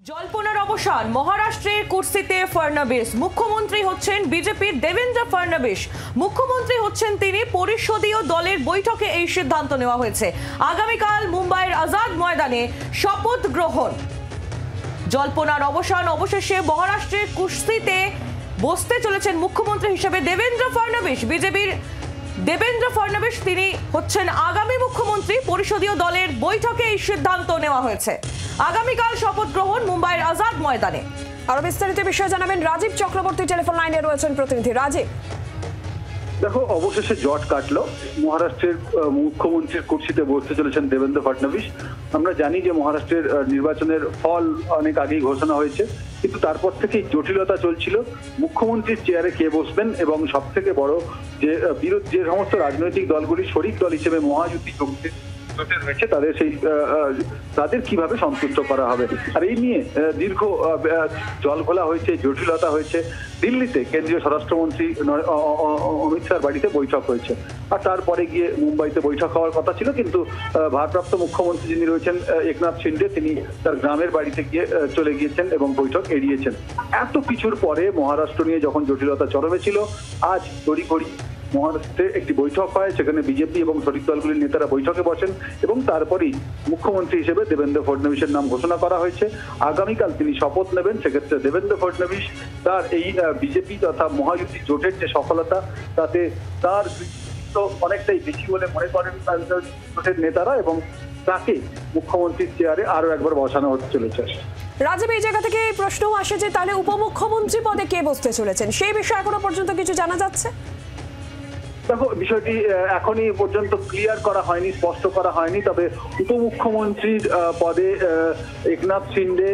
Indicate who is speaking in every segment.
Speaker 1: জল্পনার অবসান। মহারাষ্ট্রের কুর্সিতে ফডনবিস। মুখ্যমন্ত্রী হচ্ছেন বিজেপির দেবেন্দ্র ফডনবিস। মুখ্যমন্ত্রী হচ্ছেন তিনি। পরিষদীয় দলের বৈঠকে এই সিদ্ধান্ত নেওয়া হয়েছে। আগামীকাল মুম্বাইয়ের আজাদ ময়দানে শপথ গ্রহণ। জল্পনার অবসান। অবশেষে মহারাষ্ট্রের কুর্সিতে বসতে চলেছেন মুখ্যমন্ত্রী হিসেবে দেবেন্দ্র ফডনবিস। বিজেপির দেবেন্দ্র ফডনবিস তিনি হচ্ছেন আগামী মুখ্যমন্ত্রী। পরিষদীয় দলের বৈঠকে এই সিদ্ধান্ত নেওয়া হয়েছে। আগামীকাল শপথ গ্রহণ মুম্বাইয়ের আজাদ ময়দানে। আরো বিস্তারিত বিষয় জানাবেন রাজীব চক্রবর্তী। টেলিফোন লাইনে রয়েছেন প্রতিনিধি রাজীব।
Speaker 2: দেখো, অবশেষে জট কাটলো। মহারাষ্ট্রের মুখ্যমন্ত্রীর কুর্সিতে বসতে চলেছেন দেবেন্দ্র ফডনবিস। আমরা জানি যে মহারাষ্ট্রের নির্বাচনের ফল অনেক আগেই ঘোষণা হয়েছে, কিন্তু তারপর থেকেই জটিলতা চলছিল মুখ্যমন্ত্রীর চেয়ারে কে বসবেন, এবং সব থেকে বড় যে যে সমস্ত রাজনৈতিক দলগুলি শরিক দল হিসেবে মহাযুতি হয়েছে তাদের কিভাবে সন্তুষ্ট করা হবে। আর এই নিয়ে দীর্ঘ জল ঘোলা হয়েছে, জটিলতা হয়েছে। দিল্লিতে কেন্দ্রীয় স্বরাষ্ট্রমন্ত্রী অমিত শাহর বাড়িতে বৈঠক হয়েছে, আর তারপরে গিয়ে মুম্বাইতে বৈঠক হওয়ার কথা ছিল, কিন্তু ভারপ্রাপ্ত মুখ্যমন্ত্রী যিনি রয়েছেন একনাথ শিন্ডে, তিনি তার গ্রামের বাড়িতে গিয়ে চলে গিয়েছেন এবং বৈঠক এড়িয়েছেন। এত কিছুর পরে মহারাষ্ট্র নিয়ে যখন জটিলতা চরমে ছিল, আজ তড়িঘড়ি মহারাষ্ট্রে একটি বৈঠক হয়। সেখানে বিজেপি এবং শরিক দলগুলির নেতারা বৈঠকে বসেন, এবং তারপরেই মুখ্যমন্ত্রী হিসেবে দেবেন্দ্র ফডনবিসের নাম ঘোষণা করা হয়েছে। আগামীকাল তিনি শপথ নেবেন। সেক্ষেত্রে দেবেন্দ্র ফডনবিস তার এই বিজেপি তথা মহাযুতি জোটের যে সফলতা, তাতে তার অনেকটাই বেশি বলে মনে করেন জোটের নেতারা, এবং তাকে মুখ্যমন্ত্রীর চেয়ারে আরো একবার বসানো হতে চলেছে।
Speaker 1: রাজীব, এই জায়গা থেকে এই প্রশ্ন আসে যে তাহলে উপমুখ্যমন্ত্রী পদে কে বসতে চলেছেন, সেই বিষয়ে এখনো পর্যন্ত কিছু জানা যাচ্ছে?
Speaker 2: দেখো, বিষয়টি এখনই পর্যন্ত ক্লিয়ার করা হয়নি, স্পষ্ট করা হয়নি। তবে উপমুখ্যমন্ত্রীর পদে একনাথ শিন্ডে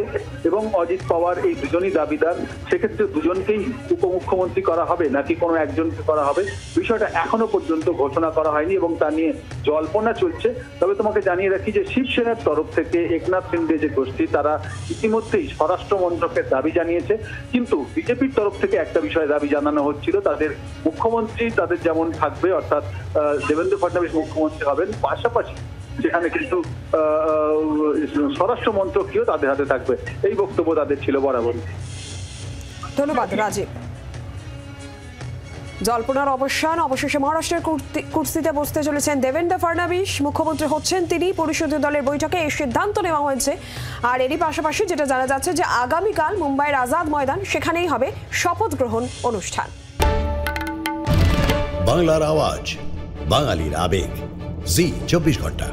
Speaker 2: এবং অজিত পাওয়ার এই দুজনই দাবিদার। সেক্ষেত্রে দুজনকেই উপমুখ্যমন্ত্রী করা হবে নাকি কোনো একজনকে করা হবে, বিষয়টা এখনো পর্যন্ত ঘোষণা করা হয়নি এবং তা নিয়ে জল্পনা চলছে। তবে তোমাকে জানিয়ে রাখি যে শিবসেনার তরফ থেকে একনাথ শিন্ডে যে গোষ্ঠী, তারা ইতিমধ্যেই স্বরাষ্ট্র মন্ত্রকের দাবি জানিয়েছে। কিন্তু বিজেপির তরফ থেকে একটা বিষয়ে দাবি জানানো হচ্ছিল, তাদের মুখ্যমন্ত্রী তাদের যেমন থাকবে, অর্থাৎ দেবেন্দ্র ফডনবিস মুখ্যমন্ত্রী হবেন, পাশাপাশি সেখানে কিন্তু স্বরাষ্ট্র মন্ত্রকীয় তাদের হাতে থাকবে। এই বক্তব্য তাদের ছিল বরাবরই।
Speaker 1: ধন্যবাদ রাজীব। জল্পনার অবসান। অবশেষে মহারাষ্ট্রের কুর্সিতে বসতে চলেছেন দেবেন্দ্র ফডনবিস। মুখ্যমন্ত্রী হচ্ছেন তিনি। পরিষদীয় দলের বৈঠকে এই সিদ্ধান্ত নেওয়া হয়েছে। আর এরই পাশাপাশি যেটা জানা যাচ্ছে যে আগামীকাল মুম্বাইয়ের আজাদ ময়দান, সেখানেই হবে শপথ গ্রহণ অনুষ্ঠান।
Speaker 3: বাংলার আওয়াজ, বাঙালির আবেগ, জি 24 ঘন্টা।